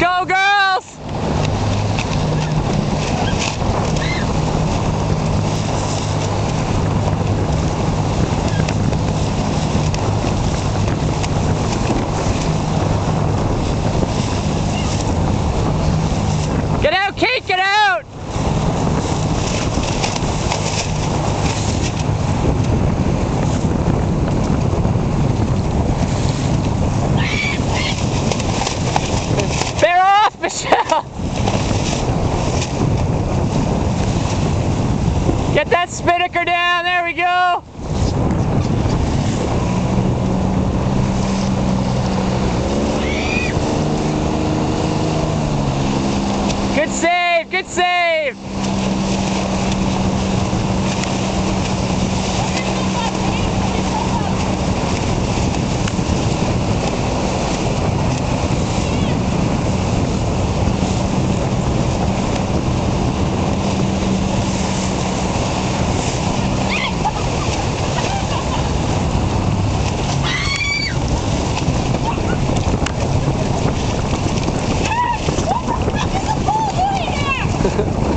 go, girls! Get out, Kate, get out! Bear off, Michelle! Get that spinnaker down, there we go! Good save, good save! What the fuck is the bull doing here?